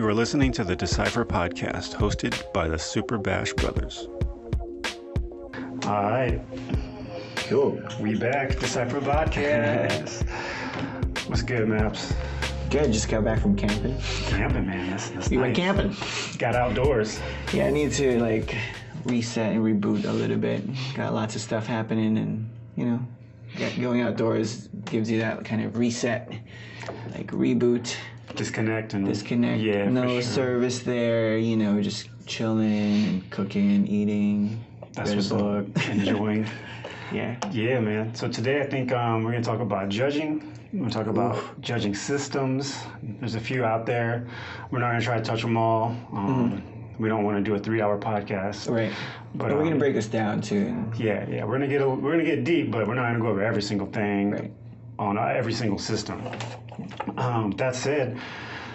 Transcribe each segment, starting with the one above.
You are listening to the Decipher podcast, hosted by the Super Bash Brothers. All right. Cool. We back, Decipher podcast. What's good, Maps? Good. Just got back from camping. Camping, man. That's We nice. went camping. Got outdoors. Yeah, I need to reset and reboot a little bit. Got lots of stuff happening, and going outdoors gives you that kind of reset, reboot. Disconnect. Yeah, no for sure. service there. Just chilling and cooking, eating. That's read a what's book. enjoying. Yeah. Yeah, man. So today I think we're going to talk about judging. We're going to talk about judging systems. There's a few out there. We're not going to try to touch them all. We don't want to do a 3-hour podcast. Right. But we're gonna break this down too. Yeah. We're gonna get deep, but we're not gonna go over every single thing Right. on every single system. That said,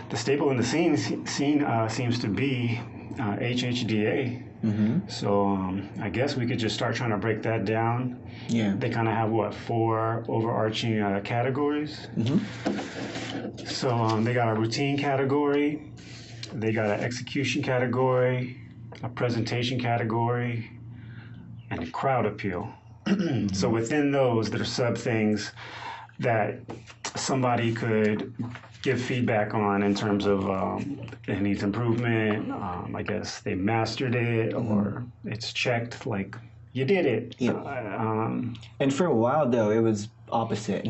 the staple in the scene seems to be HHDA. So I guess we could just start trying to break that down. Yeah. They kind of have 4 overarching categories. So they got a routine category, they got an execution category, a presentation category, and a crowd appeal. So within those, there's sub things that somebody could give feedback on in terms of it needs improvement. I guess they mastered it, or it's checked, like you did it. Yeah. And for a while though, it was opposite.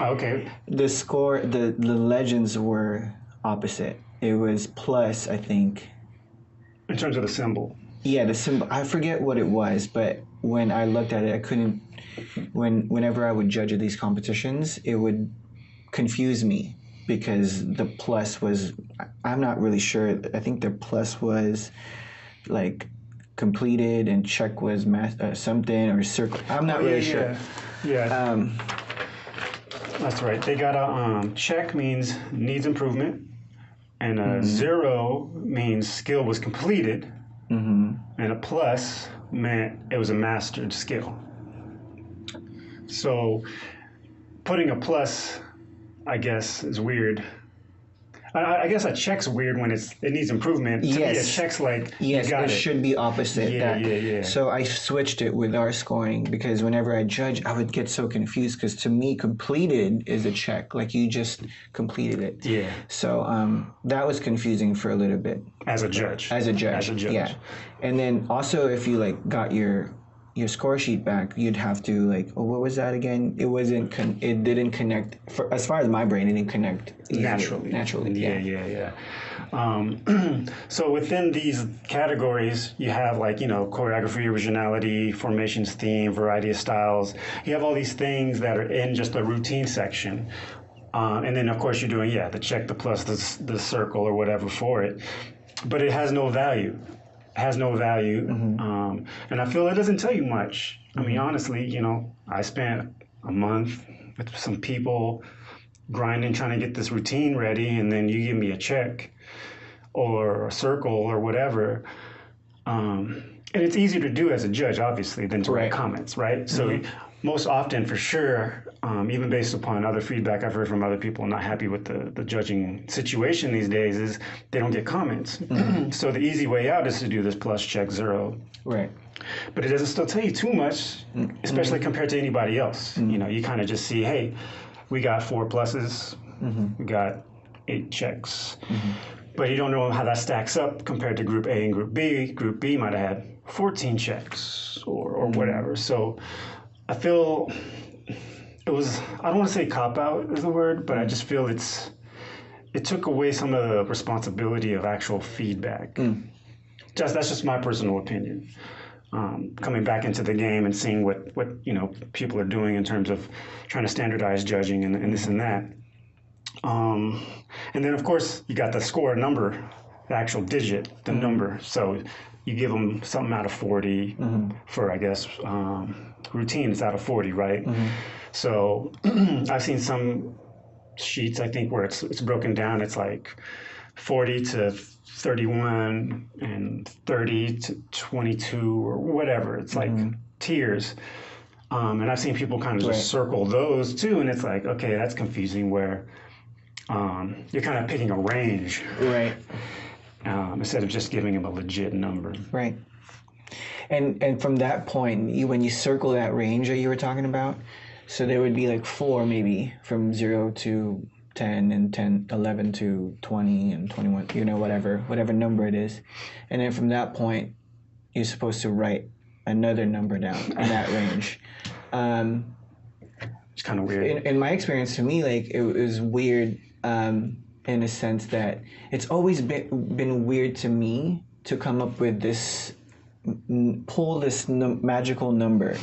Okay. The score, the legends were opposite. It was plus, I think. In terms of the symbol. Yeah, the symbol. I forget what it was, but when I looked at it, I couldn't. Whenever I would judge at these competitions, it would confuse me because the plus was. I'm not really sure. I think the plus was completed and check was something or circle. I'm not really sure. Yeah. That's right. They got a check means needs improvement, and a 0 means skill was completed, and a plus meant it was a mastered skill. So putting a plus, I guess, is weird. I guess a check's weird when it needs improvement. To me, a check's yes, you got it should be opposite. Yeah. So I switched it with our scoring because whenever I judge, I would get so confused because to me, completed is a check. Like you just completed it. Yeah. So that was confusing for a little bit. As a judge. Yeah. And then also if you got your score sheet back, you'd have to what was that again? It wasn't. It didn't connect. As far as my brain, it didn't connect easily. Naturally. Yeah. So within these categories, you have choreography, originality, formations, theme, variety of styles. You have all these things that are in just the routine section. And then of course you're doing the check, the plus, the circle or whatever for it. But it has no value. And I feel it doesn't tell you much. I mean, honestly, I spent a month with some people grinding, trying to get this routine ready, and then you give me a check or a circle or whatever. And it's easier to do as a judge, obviously, than to write comments, right? So most often, for sure, even based upon other feedback I've heard from other people not happy with the judging situation these days, is they don't get comments. So the easy way out is to do this plus check 0. Right. But it doesn't still tell you too much, especially compared to anybody else. You kind of just see, hey, we got 4 pluses, we got 8 checks. But you don't know how that stacks up compared to Group A and Group B. Group B might have had 14 checks or whatever. So I feel it was, I don't want to say cop-out is the word, but I just feel it took away some of the responsibility of actual feedback. That's just my personal opinion. Coming back into the game and seeing what people are doing in terms of trying to standardize judging and this and that. And then of course you got the score number, the actual digit, the number. So you give them something out of 40 for, I guess, routine is out of 40, right? So I've seen some sheets, I think, where it's broken down. It's 40 to 31 and 30 to 22 or whatever. It's tiers. And I've seen people kind of just circle those too. And it's okay, that's confusing where you're kind of picking a range, Right. Instead of just giving them a legit number. Right. And from that point, when you circle that range that you were talking about, so there would be like 4 maybe from 0 to 10 and 10, 11 to 20 and 21, whatever number it is. And then from that point, you're supposed to write another number down in that range. It's kind of weird. In my experience, to me, like it was weird in a sense that it's always been weird to me to come up with this, pull this magical number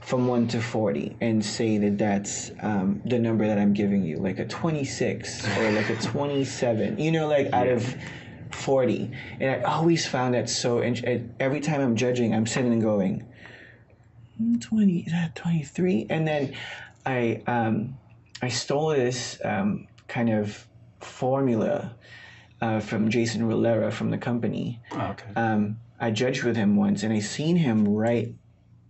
from 1 to 40 and say that that's the number that I'm giving you, like a 26 or like a 27, out of 40. And I always found that so every time I'm judging, I'm sitting and going, 20, is that 23? And then I stole this kind of formula from Jason Rillera from the company. Oh, okay. I judged with him once, and I seen him write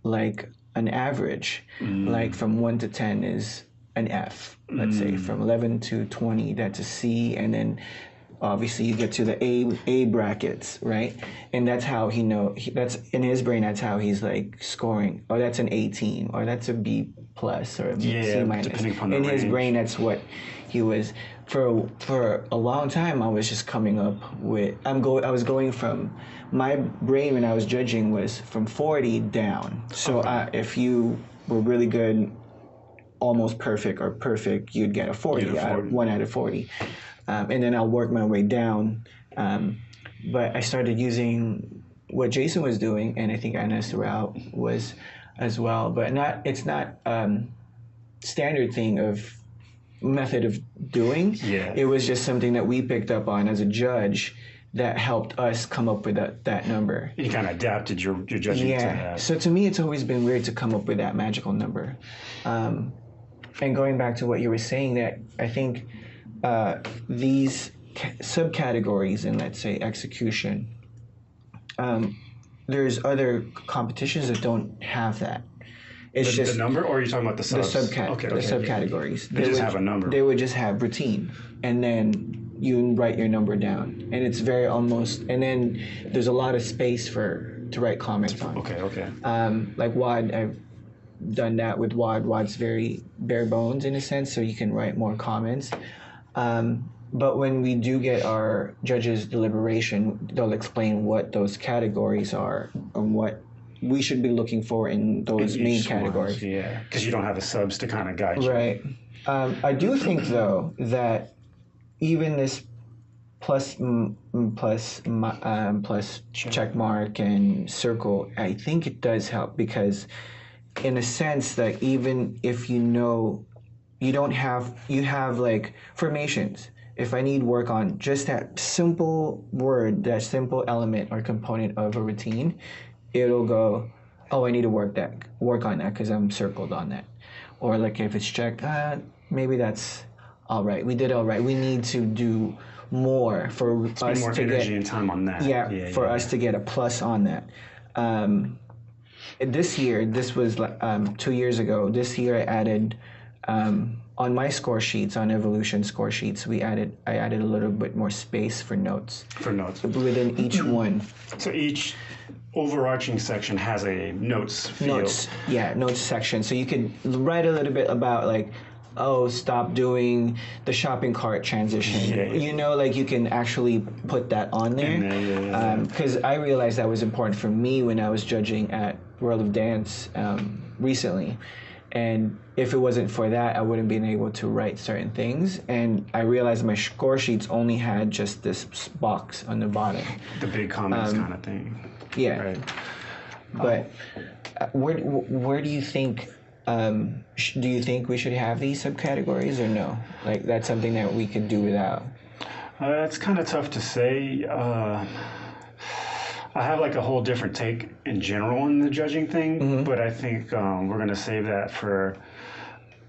like an average, like from 1 to 10 is an F, let's say. From 11 to 20, that's a C, and then obviously you get to the A brackets, right? And that's how that's in his brain, that's how he's like scoring. Oh, that's an 18, or that's a B plus, or a C minus. Depending upon the in range. his brain, that's what he was. For a long time, I was just coming up with. I was going from my brain when I was judging was from 40 down. So if you were really good, almost perfect or perfect, you'd get a 40, 1 out of 40. And then I'll work my way down. But I started using what Jason was doing, and I think Anas Rao was as well. But it's not standard thing of method of doing. Yeah. It was just something that we picked up on as a judge that helped us come up with that number. You kind of adapted your judging to that. So to me, it's always been weird to come up with that magical number. And going back to what you were saying, that I think these subcategories in, let's say, execution, there's other competitions that don't have that. It's just the number, or are you talking about the subs? The subcategories. They just have a number. They would just have routine, and then you write your number down, and it's very almost. And then there's a lot of space to write comments on. Okay. Like WAD, I've done that with WAD. WAD's very bare bones in a sense, so you can write more comments. But when we do get our judges' deliberation, they'll explain what those categories are and what we should be looking for in those main categories. Yeah, because you don't have the subs to kind of guide you. Right. I do think, though, that even this plus check mark and circle, I think it does help, because in a sense that even if you have like formations. If I need work on just that simple word, that simple element or component of a routine, it'll go, oh, I need to work on that because I'm circled on that. Or like if it's checked, maybe that's all right. We did all right. We need to do more for us more to energy get and time on that. For us to get a plus on that. This year, this was 2 years ago. This year I added. On my score sheets, on Evolution score sheets, I added a little bit more space for notes. Within each one. So each overarching section has a notes field. Notes section. So you can write a little bit about like, oh, stop doing the shopping cart transition. You can actually put that on there. Because I realized that was important for me when I was judging at World of Dance recently. And if it wasn't for that, I wouldn't been able to write certain things. And I realized my score sheets only had just this box on the bottom. The big comments kind of thing. Yeah. Right. But where do you think, do you think we should have these subcategories or no? Like that's something that we could do without? It's kind of tough to say. I have like a whole different take in general in the judging thing, but I think we're going to save that for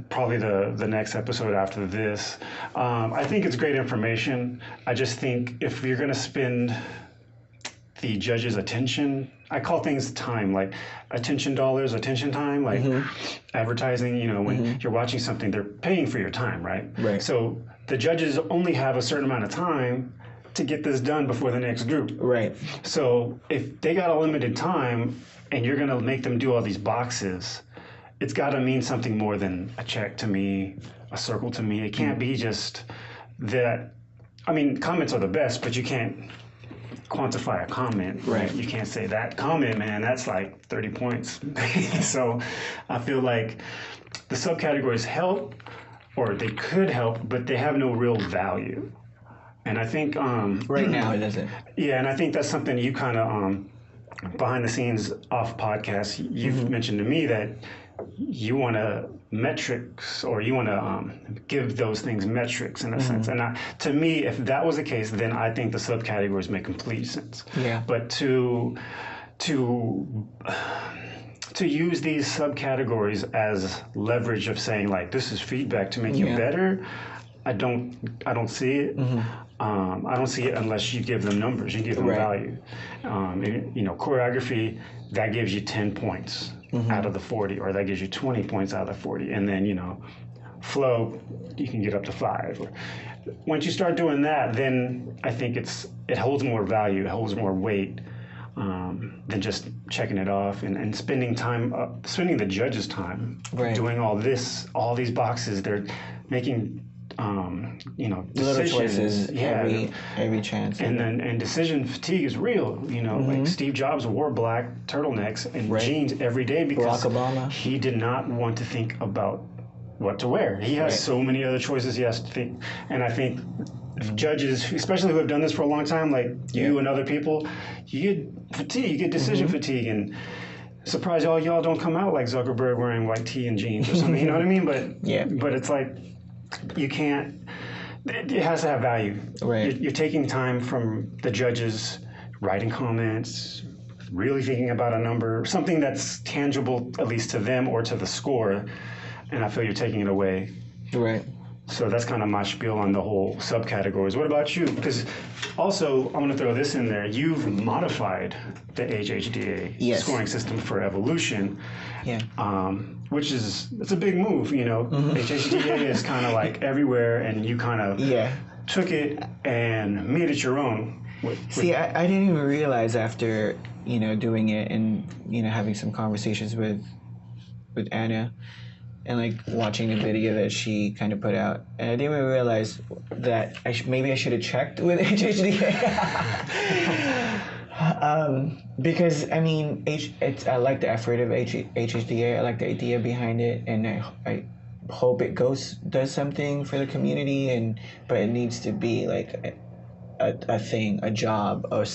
probably the next episode after this. I think it's great information. I just think if you're going to spend the judges' attention. I call things time, like attention dollars, attention time, like advertising. You know, when you're watching something, they're paying for your time, right? Right. So the judges only have a certain amount of time to get this done before the next group. Right. So if they got a limited time and you're going to make them do all these boxes, it's got to mean something more than a check to me, a circle to me. It can't be just that. I mean, comments are the best, but you can't quantify a comment. Right. You can't say that comment, man, that's like 30 points. So I feel like the subcategories help, or they could help, but they have no real value. And I think Right now it doesn't. yeah, and I think that's something you kind of behind the scenes off podcasts, you've mentioned to me that you want to metrics, or you want to give those things metrics in a sense. And to me, if that was the case, then I think the subcategories make complete sense. Yeah. But to use these subcategories as leverage of saying like this is feedback to make you better, I don't see it. I don't see it unless you give them numbers, you give them value. You know, choreography, that gives you 10 points out of the 40, or that gives you 20 points out of the 40. And then, you know, flow, you can get up to 5. Once you start doing that, then I think it holds more value, it holds more weight than just checking it off and spending the judges' time doing all these boxes. They're making you know, Little decisions, choices every chance. And decision fatigue is real. You know, like Steve Jobs wore black turtlenecks and jeans every day because Barack Obama. he did not want to think about what to wear. He has so many other choices he has to think. And I think judges, especially who have done this for a long time, like you and other people, you get fatigue, you get decision fatigue, and surprise y'all don't come out like Zuckerberg wearing white tee and jeans or something. You know what I mean? But it's like, you can't, it has to have value. Right. You're taking time from the judges, writing comments, really thinking about a number, something that's tangible, at least to them or to the score, and I feel you're taking it away. Right. So that's kind of my spiel on the whole subcategories. What about you? Because also, I want to throw this in there. You've modified the HHDA scoring system for Evolution. Yeah. Which it's a big move, you know. HHDA is kind of like everywhere, and you kind of took it and made it your own. See, I didn't even realize after, you know, doing it and, you know, having some conversations with Anna and like watching the video that she kind of put out, and I didn't even realize that maybe I should have checked with HHDA. Because I mean, I like the effort of HHDA. I like the idea behind it, and I hope it does something for the community. But it needs to be like a thing, a job, a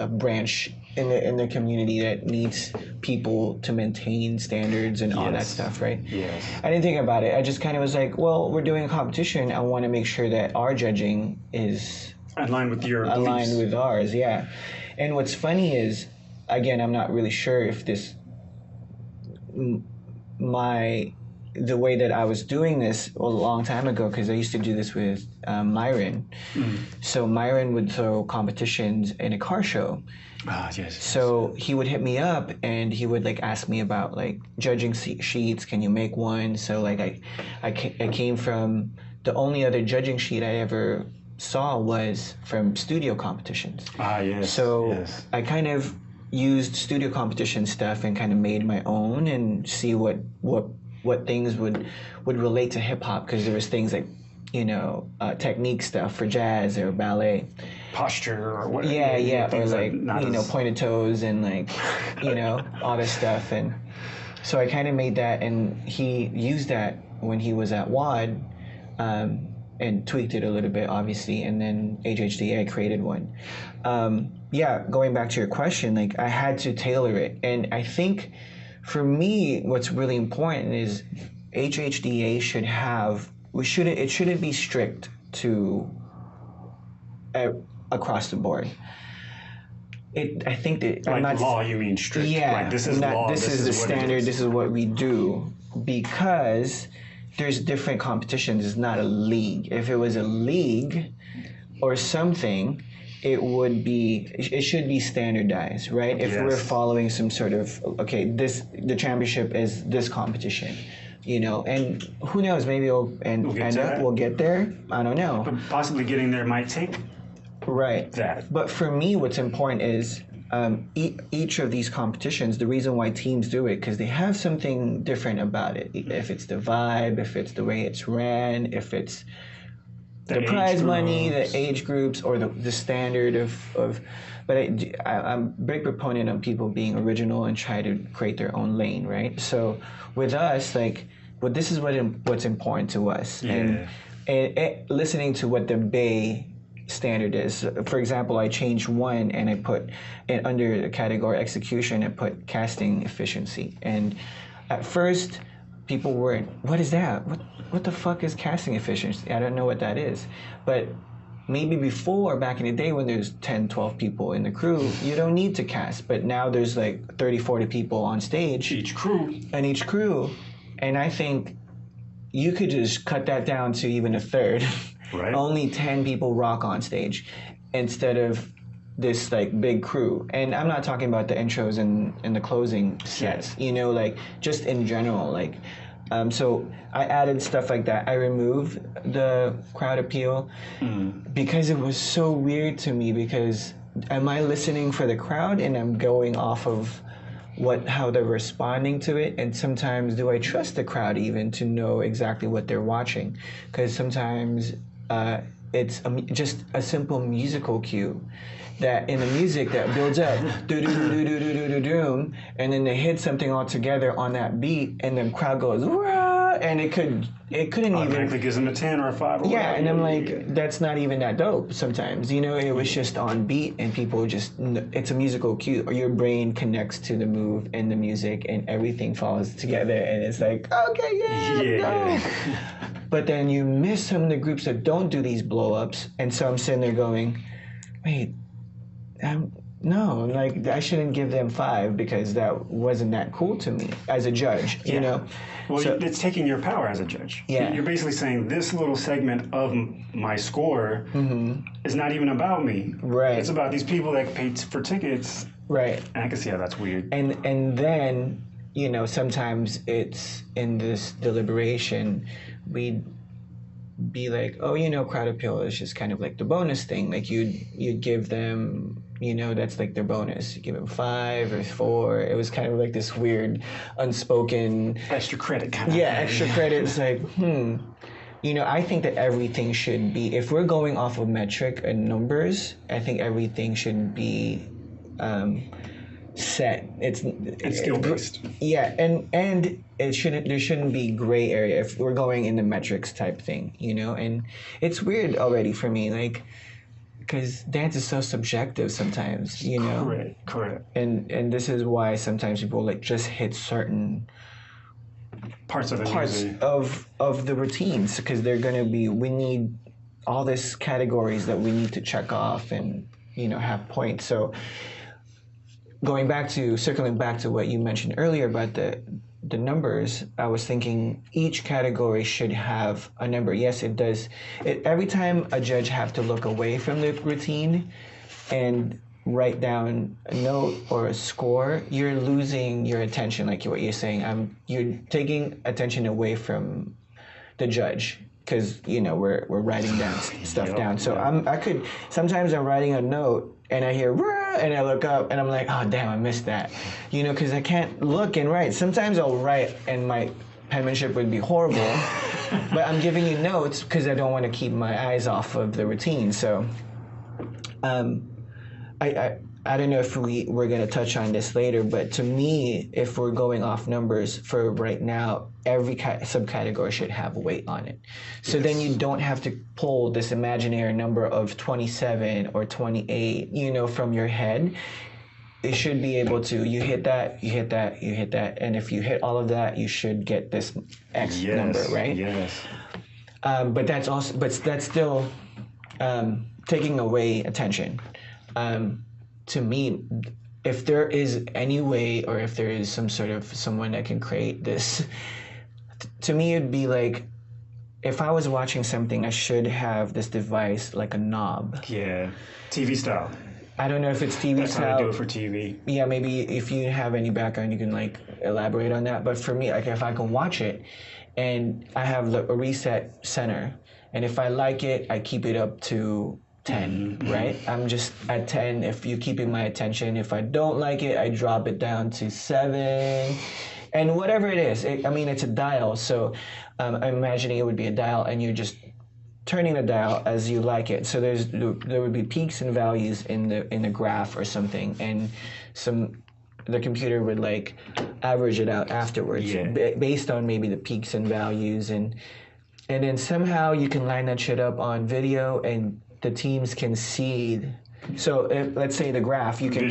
branch in the community that needs people to maintain standards and all that stuff, right? Yes. I didn't think about it. I just kind of was like, well, we're doing a competition. I want to make sure that our judging is aligned with your aligned beliefs. with ours, yeah. And what's funny is, again, I'm not really sure if the way that I was doing this a long time ago, because I used to do this with Myron. So Myron would throw competitions in a car show. Ah, yes. So he would hit me up and he would like ask me about like judging sheets. Can you make one? So like I came from, the only other judging sheet I ever saw was from studio competitions. Ah, yes. So I kind of used studio competition stuff and kind of made my own and see what things would relate to hip hop, because there was things like, you know, technique stuff for jazz or ballet. Posture or whatever. Yeah, or like, you know, as... pointed toes and like, you know, all this stuff. And so I kind of made that, and he used that when he was at WAD, and tweaked it a little bit, obviously, and then HHDA created one. Going back to your question, like I had to tailor it, and I think for me, what's really important is HHDA it shouldn't be strict to across the board. I think that like law, you mean strict? Yeah, like this is law. This is the standard. This is what we do, because there's different competitions. It's not a league. If it was a league or something, it should be standardized, right? If we're following some sort of, okay, the championship is this competition, and who knows, maybe we'll get there. I don't know. But possibly getting there might take that. But for me, what's important is each of these competitions, the reason why teams do it, because they have something different about it. If it's the vibe, if it's the way it's ran, if it's the prize money, the age groups, or the standard of. But I'm a big proponent of people being original and try to create their own lane, right? So with us, this is what's important to us, and listening to what the Bay standard is. For example, I changed one and I put it under the category execution and put casting efficiency. And at first, people were, what is that? What the fuck is casting efficiency? I don't know what that is. But maybe before, back in the day when there's 10, 12 people in the crew, you don't need to cast. But now there's 30, 40 people on stage. Each crew. And I think you could just cut that down to even a third. Right. Only 10 people rock on stage instead of this big crew. And I'm not talking about the intros and the closing sets, just in general. So I added stuff like that. I removed the crowd appeal because it was so weird to me, because am I listening for the crowd and I'm going off of how they're responding to it? And sometimes do I trust the crowd even to know exactly what they're watching? Because sometimes it's just a simple musical cue that in the music that builds up, and then they hit something all together on that beat, and the crowd goes, "Wah!" And it couldn't automatically gives them a 10 or a 5. Or yeah, and I'm like, that's not even that dope sometimes. It was just on beat, and people it's a musical cue, or your brain connects to the move and the music, and everything falls together, and it's like, okay, go. But then you miss some of the groups that don't do these blow-ups, and so I'm sitting there going, wait, no, I shouldn't give them 5 because that wasn't that cool to me as a judge, Well, so, it's taking your power as a judge. Yeah. You're basically saying this little segment of my score is not even about me. Right. It's about these people that paid for tickets. Right. And I can see how that's weird. And then, sometimes it's in this deliberation, we'd be like, oh, crowd appeal is just kind of like the bonus thing. You'd give them, that's their bonus. You give them 5 or 4. It was kind of like this weird, unspoken extra credit kind of. Yeah, extra credit. It's I think that everything should be. If we're going off of metric and numbers, I think everything should be set. It's skill based. Yeah, and there shouldn't be gray area if we're going in the metrics type thing, and it's weird already for me, because dance is so subjective sometimes, Correct. And this is why sometimes people just hit certain parts of the routines, because they're gonna be, we need all these categories that we need to check off and have points. So circling back to what you mentioned earlier about the numbers, I was thinking each category should have a number. Yes, it does. Every time a judge have to look away from the routine and write down a note or a score, you're losing your attention, like what you're saying. You're taking attention away from the judge, because we're writing down stuff down. So sometimes I'm writing a note and I hear "Rah!" and I look up and I'm like, oh damn, I missed that, because I can't look and write. Sometimes I'll write and my penmanship would be horrible, but I'm giving you notes because I don't want to keep my eyes off of the routine. So I don't know if we're going to touch on this later, but to me, if we're going off numbers for right now, every subcategory should have a weight on it. So then you don't have to pull this imaginary number of 27 or 28, from your head. It should be able to, you hit that, and if you hit all of that, you should get this X number, right? Yes. But that's still taking away attention. To me, if there is any way, or if there is some sort of someone that can create this, to me it'd be if I was watching something, I should have this device like a knob. Yeah, TV style. I don't know if it's TV That's style. how they do it for TV. Yeah, maybe if you have any background, you can like elaborate on that. But for me, like if I can watch it, and I have a reset center, and if I like it, I keep it up to 10, right? I'm just at 10 if you're keeping my attention. If I don't like it, I drop it down to 7. And whatever it is, it's a dial, so I'm imagining it would be a dial, and you're just turning the dial as you like it. So there would be peaks and values in the graph or something, and the computer would like average it out afterwards based on maybe the peaks and values, and then somehow you can line that shit up on video, and the teams can see. So if, let's say the graph, you can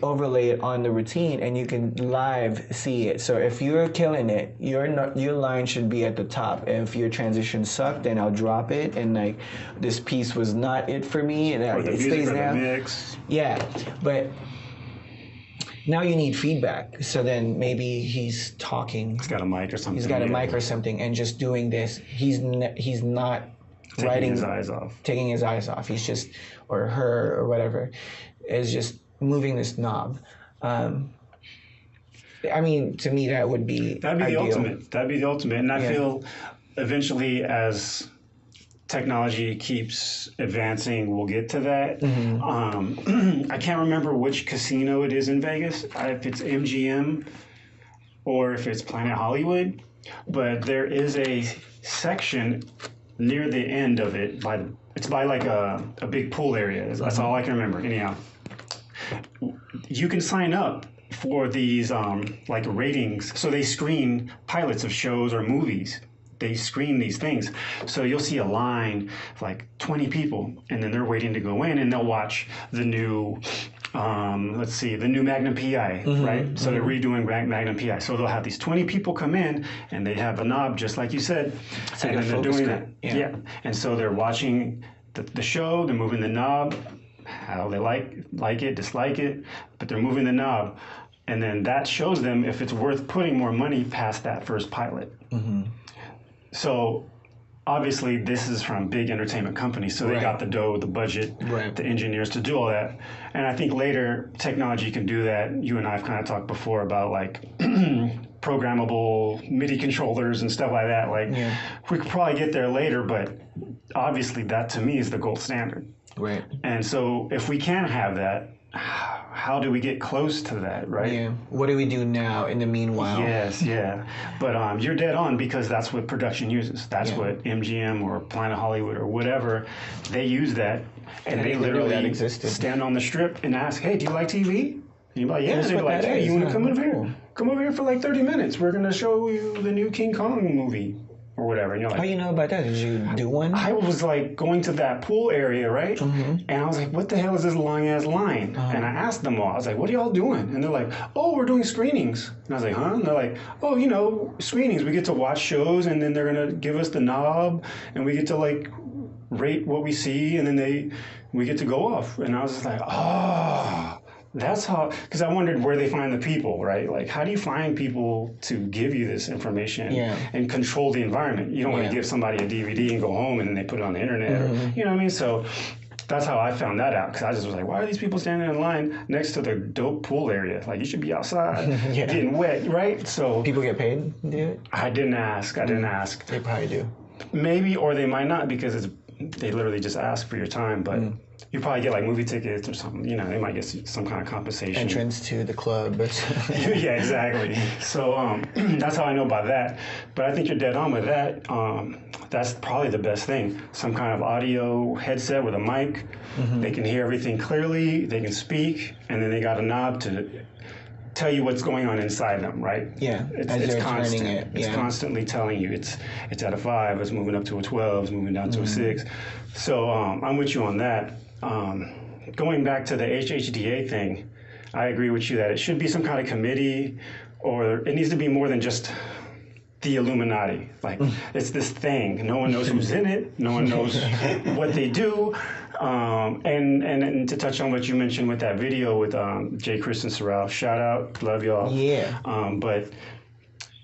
overlay it on the routine, and you can live see it. So if you're killing it, your line should be at the top. If your transition sucked, then I'll drop it, and like this piece was not it for me, and it stays down. Mix. Yeah, but now you need feedback. So then maybe he's talking. He's got a mic or something. He's got a mic or something, and just doing this. He's not taking his eyes off. Taking his eyes off. He's just, or her, or whatever, is just moving this knob. To me, that would be That'd be ideal. the ultimate. That'd be the ultimate. And I feel eventually, as technology keeps advancing, we'll get to that. I can't remember which casino it is in Vegas, if it's MGM or if it's Planet Hollywood, but there is a section near the end of it, it's by like a big pool area. That's all I can remember. Anyhow, you can sign up for these like ratings. So they screen pilots of shows or movies. They screen these things. So you'll see a line of like 20 people, and then they're waiting to go in, and they'll watch the new, the new Magnum PI, right? So they're redoing Magnum PI. So they'll have these 20 people come in, and they have a knob, just like you said, and then they're doing that. Yeah. And so they're watching the show, they're moving the knob, how they like it, dislike it, but they're moving the knob. And then that shows them if it's worth putting more money past that first pilot. So obviously this is from big entertainment companies, so they got the dough, the budget, the engineers to do all that. And I think later technology can do that. You and I have kind of talked before about like programmable MIDI controllers and stuff like that. Like we could probably get there later, but obviously that to me is the gold standard. Right. And so if we can have that, how do we get close to that, right? Yeah. What do we do now in the meanwhile? Yes, yeah. But you're dead on, because that's what production uses. That's what MGM or Planet Hollywood or whatever, they use that, and they literally stand on the strip and ask, hey, do you like TV? And you're like, yeah. And they're like, hey, you want to come over here? Come over here for like 30 minutes. We're going to show you the new King Kong movie. Or whatever. And you're like, how do you know about that? Did you do one? I was like going to that pool area, right? And I was like, what the hell is this long ass line? And I asked them all, I was like, what are y'all doing? And they're like, oh, we're doing screenings. And I was like, huh? And they're like, oh, screenings. We get to watch shows, and then they're going to give us the knob, and we get to like rate what we see, and then we get to go off. And I was just like, oh. That's how, because I wondered where they find the people, right? Like, how do you find people to give you this information and control the environment? You don't want to give somebody a DVD and go home and then they put it on the internet. Or, you know what I mean? So that's how I found that out, because I just was like, why are these people standing in line next to the dope pool area? Like, you should be outside getting wet, right? So people get paid to do it? I didn't ask. They probably do. Maybe, or they might not, because they literally just ask for your time, but you probably get like movie tickets or something. You know, they might get some kind of compensation. Entrance to the club. Yeah, exactly. So that's how I know about that. But I think you're dead on with that. That's probably the best thing. Some kind of audio headset with a mic. They can hear everything clearly. They can speak, and then they got a knob to tell you what's going on inside them, right? Yeah, it's constant. It's constantly telling you it's at a 5, it's moving up to a 12, it's moving down to a 6. So I'm with you on that. Going back to the HHDA thing, I agree with you that it should be some kind of committee, or it needs to be more than just the Illuminati. Like, it's this thing. No one knows who's in it. No one knows what they do. And to touch on what you mentioned with that video with J. Kristen Sorrell, shout out, love y'all. Yeah. But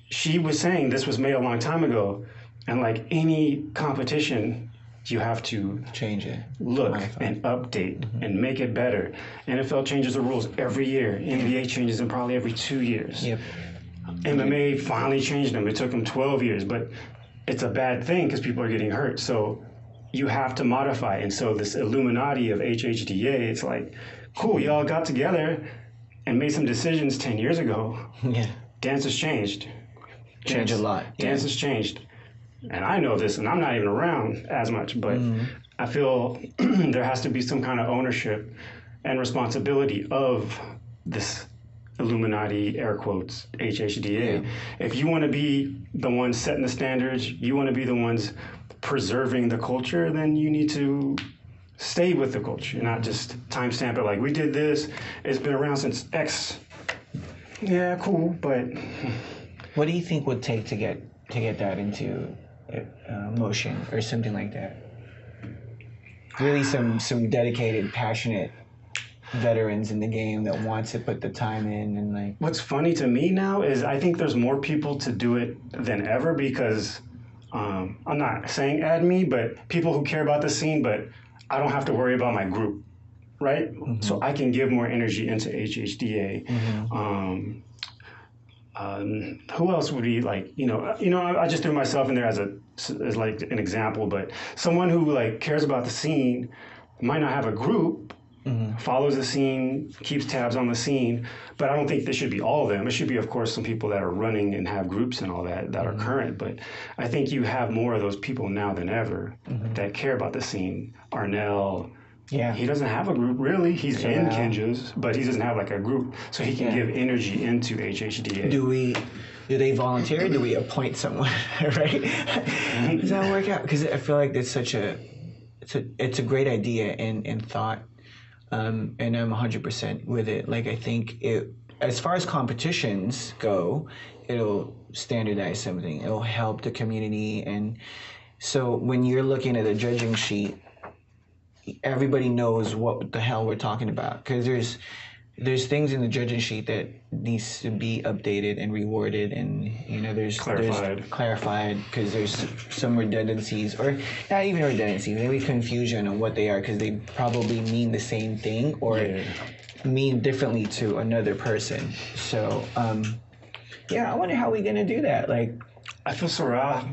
she was saying this was made a long time ago, And like any competition, you have to Change it. look Modify. and update and make it better. NFL changes the rules every year. NBA changes them probably every 2 years. Yep. MMA finally changed them. It took them 12 years, but it's a bad thing because people are getting hurt. So you have to modify. And so this Illuminati of HHDA, it's like, cool, y'all got together and made some decisions 10 years ago. Yeah. Dance has changed. Change a lot. Dance has changed. And I know this, and I'm not even around as much, but I feel there has to be some kind of ownership and responsibility of this Illuminati, air quotes, HHDA. Yeah. If you want to be the ones setting the standards, you want to be the ones preserving the culture, then you need to stay with the culture, not just timestamp it like, we did this, it's been around since X. Yeah, cool, but... What do you think would take to get that into motion or something like that? Really, some dedicated, passionate veterans in the game that wants to put the time in and like. What's funny to me now is I think there's more people to do it than ever because I'm not saying add me, but people who care about the scene, but I don't have to worry about my group, right? Mm-hmm. So I can give more energy into HHDA. Mm-hmm. Who else would be like, I just threw myself in there as like an example, but someone who like cares about the scene might not have a group, follows the scene, keeps tabs on the scene, but I don't think this should be all of them. It should be, of course, some people that are running and have groups and all that are current, but I think you have more of those people now than ever that care about the scene. Arnell, yeah, he doesn't have a group really. He's in Kinjas, but he doeses have like a group, so he can give energy into HHDA. Do they volunteer? Do we appoint someone? Right? Does that work out? Because I feel like it's it's a great idea and thought, and I'm 100% with it. Like I think as far as competitions go, it'll standardize something. It'll help the community, and so when you're looking at a judging sheet, everybody knows what the hell we're talking about because there's things in the judging sheet that needs to be updated and reworded and there's clarified because there's some redundancies or not even redundancies, maybe confusion on what they are because they probably mean the same thing or mean differently to another person. So I wonder how we're gonna do that. Like I feel Sarah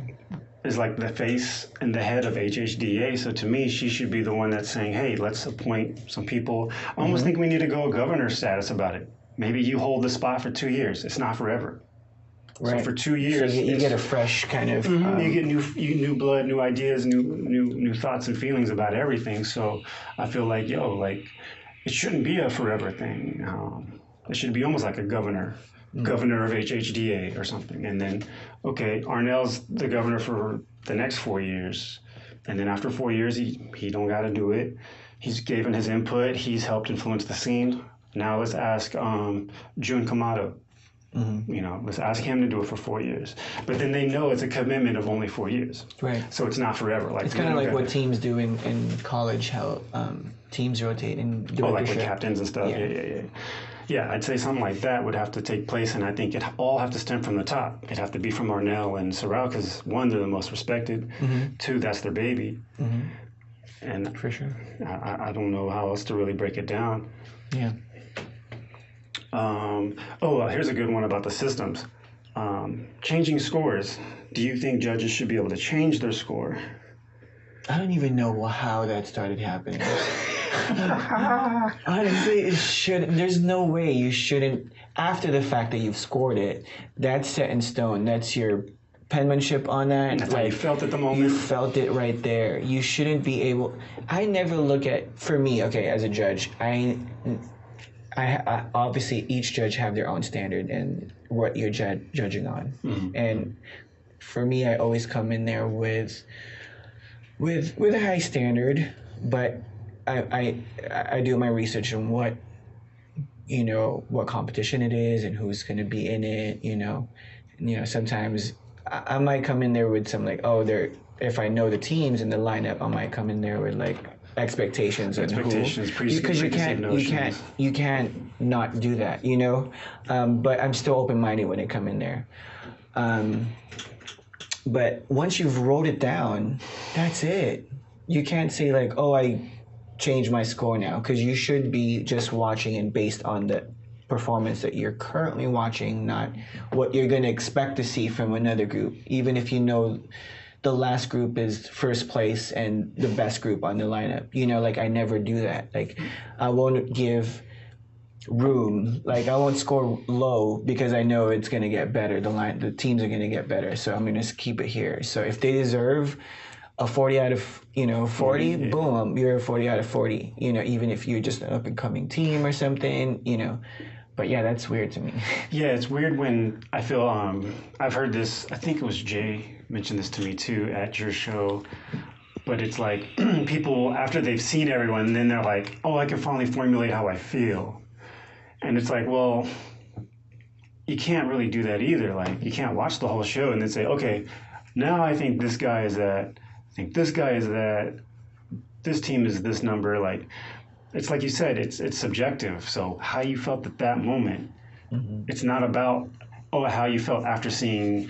is like the face and the head of HHDA. So to me, she should be the one that's saying, hey, let's appoint some people. I almost think we need to go governor status about it. Maybe you hold the spot for 2 years. It's not forever. Right. So for 2 years, so you get a fresh kind of. You get new blood, new ideas, new thoughts and feelings about everything. So I feel like it shouldn't be a forever thing. It should be almost like a governor of HHDA or something. And then, okay, Arnell's the governor for the next 4 years. And then after 4 years, he don't got to do it. He's given his input. He's helped influence the scene. Now let's ask Jun Kamado. Let's ask him to do it for 4 years. But then they know it's a commitment of only 4 years. Right. So it's not forever. Like it's kind of like what teams do in college, how teams rotate and do like with captains and stuff. Yeah, I'd say something like that would have to take place, and I think it all have to stem from the top. It'd have to be from Arnell and Sorrell, because one, they're the most respected. Two, that's their baby. And for sure, I don't know how else to really break it down. Yeah. Here's a good one about the systems. Changing scores. Do you think judges should be able to change their score? I don't even know how that started happening. Honestly, it shouldn't. There's no way you shouldn't. After the fact that you've scored it, that's set in stone. That's your penmanship on that. That's how you felt at the moment. You felt it right there. You shouldn't be able. I never look at. For me, okay, as a judge, I obviously each judge have their own standard and what you're judging on. And for me, I always come in there with a high standard, but I do my research on what competition it is and who's going to be in it. Sometimes I might come in there with some like, if I know the teams and the lineup, I might come in there with like expectations because you can't not do that, but I'm still open-minded when I come in there. But once you've wrote it down, that's it. You can't say like, oh, I changed my score now, because you should be just watching it based on the performance that you're currently watching, not what you're going to expect to see from another group, even if you know the last group is first place and the best group on the lineup. Like I never do that. Like I won't give room, like I won't score low because I know it's going to get better. The teams are going to get better, so I'm going to keep it here. So if they deserve a 40 out of 40, yeah. boom, you're a 40 out of 40. Even if you're just an up and coming team or something. But yeah, that's weird to me. Yeah, it's weird when I feel I've heard this. I think it was Jay mentioned this to me too at your show. But it's like people, after they've seen everyone, then they're like, oh, I can finally formulate how I feel. And it's like, well, you can't really do that either. Like, you can't watch the whole show and then say, okay, now I think this guy is that. I think this guy is that. This team is this number. Like, it's like you said, it's subjective. So how you felt at that moment, it's not about, how you felt after seeing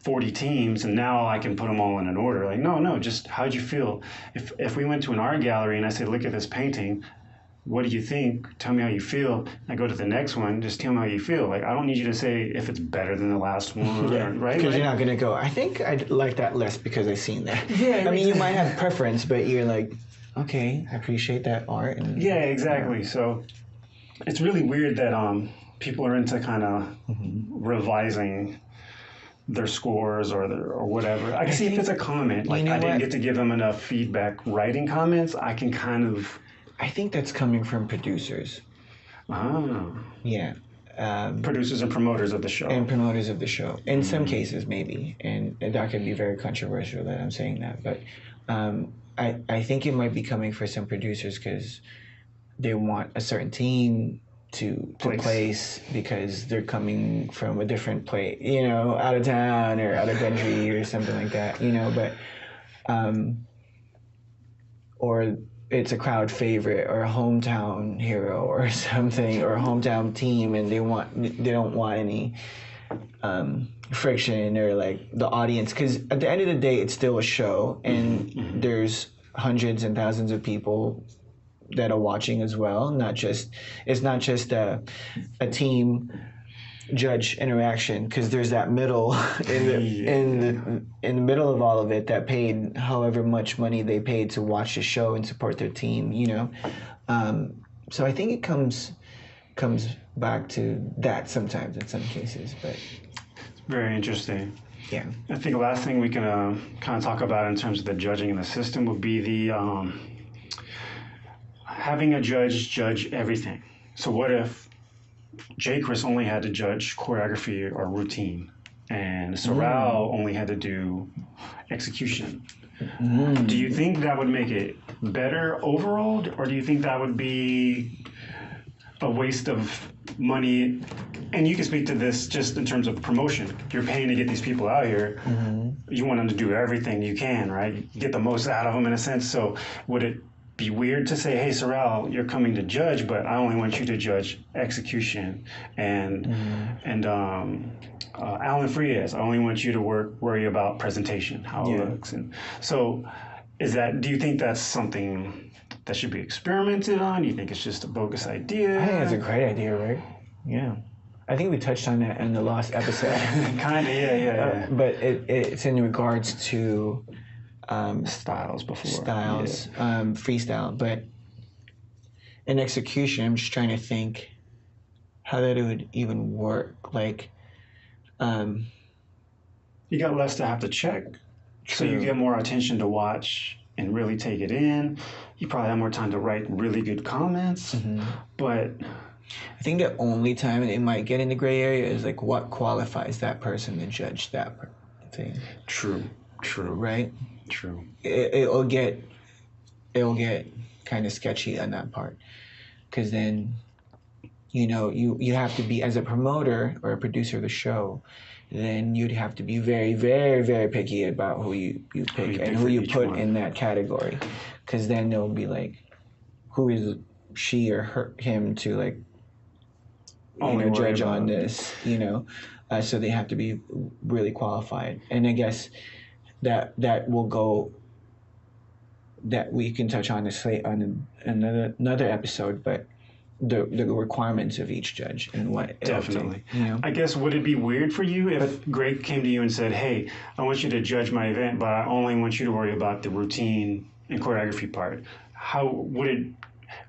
40 teams and now I can put them all in an order. Like, no, just how'd you feel? If we went to an art gallery and I said, look at this painting, what do you think? Tell me how you feel. I go to the next one, just tell me how you feel. Like, I don't need you to say if it's better than the last one, right? Because you're not going to go, I think I'd like that less because I've seen that. Yeah. I mean, you might have preference, but you're like, okay, I appreciate that art. And, yeah, exactly. So it's really weird that people are into kind of revising their scores or whatever. I can see if it's a comment. Like, I didn't get to give them enough feedback writing comments, I can kind of... I think that's coming from producers. Oh. Yeah. Producers and promoters of the show. And promoters of the show. In some cases, maybe. And that could be very controversial that I'm saying that. But I think it might be coming for some producers because they want a certain team to place because they're coming from a different place, out of town or out of country or something like that, but or it's a crowd favorite or a hometown hero or something, or a hometown team, and they don't want any friction or like the audience, because at the end of the day it's still a show and there's hundreds and thousands of people that are watching as well. It's not just a team judge interaction, because there's that middle in the middle of all of it that paid however much money they paid to watch the show and support their team. So I think it comes back to that sometimes in some cases, but very interesting. Yeah, I think the last thing we can kind of talk about in terms of the judging in the system would be the having a judge everything. So what if J. Chris only had to judge choreography or routine, and Sorrel only had to do execution? Do you think that would make it better overall, or do you think that would be a waste of money? And you can speak to this just in terms of promotion. You're paying to get these people out here. You want them to do everything you can, right? Get the most out of them in a sense. So would it be weird to say, hey, Sorrel, you're coming to judge, but I only want you to judge execution, and Alan Frias, I only want you to worry about presentation, how it looks. And so do you think that's something that should be experimented on? Do you think it's just a bogus idea? I think it's a great idea, right? Yeah. I think we touched on that in the last episode. Kind of, yeah. But it's in regards to styles, freestyle. But in execution, I'm just trying to think how that would even work. Like, you got less to have to check, so you get more attention to watch and really take it in. You probably have more time to write really good comments, but I think the only time it might get in the gray area is like what qualifies that person to judge that thing. True. Right? True. It'll get kind of sketchy on that part, because then you have to be, as a promoter or a producer of the show, then you'd have to be very, very, very picky about who you pick and who you put in that category, because then they'll be like, who is she or him to like judge on this, so they have to be really qualified. And I guess that will go. That we can touch on another episode, but the requirements of each judge and what definitely. I guess would it be weird for you if Greg came to you and said, "Hey, I want you to judge my event, but I only want you to worry about the routine and choreography part"? How would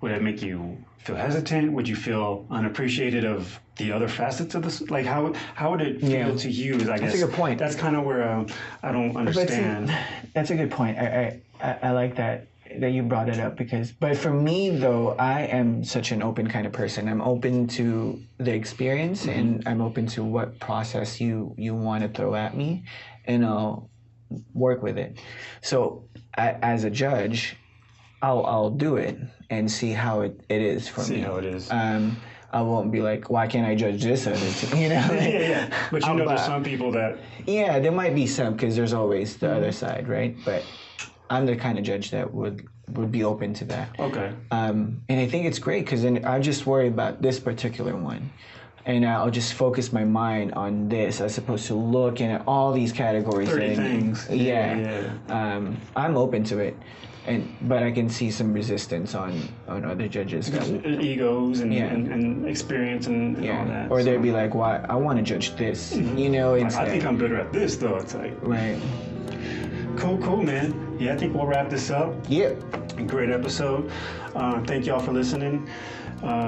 it make you feel hesitant? Would you feel unappreciated of the other facets of this? Like how would it feel to you? I guess that's a good point. That's kind of where I don't understand. That's a good point. I like that you brought it up but for me though, I am such an open kind of person. I'm open to the experience and I'm open to what process you want to throw at me, and I'll work with it. So as a judge, I'll do it and see how it is for me. See how it is. I won't be like, why can't I judge this other team? Yeah. But there's some people that. Yeah, there might be some because there's always the other side, right? But I'm the kind of judge that would be open to that. Okay. And I think it's great because then I just worry about this particular one. And I'll just focus my mind on this as opposed to looking at all these categories. 30 things. Yeah. I'm open to it. But I can see some resistance on other judges. Egos and experience and all that. Or they'd be like, "Why? I want to judge this." It's I think I'm better at this, though. It's like right. Cool, man. Yeah, I think we'll wrap this up. Yep. Great episode. Thank y'all for listening.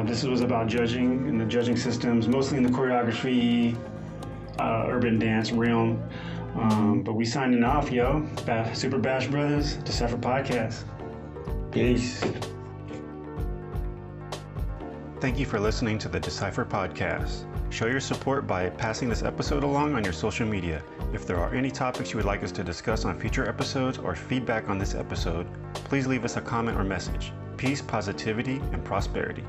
This was about judging and the judging systems, mostly in the choreography, urban dance realm. But we signing off, yo. Super Bash Brothers, Decipher Podcast. Peace. Thank you for listening to the Decipher Podcast. Show your support by passing this episode along on your social media. If there are any topics you would like us to discuss on future episodes or feedback on this episode, please leave us a comment or message. Peace, positivity, and prosperity.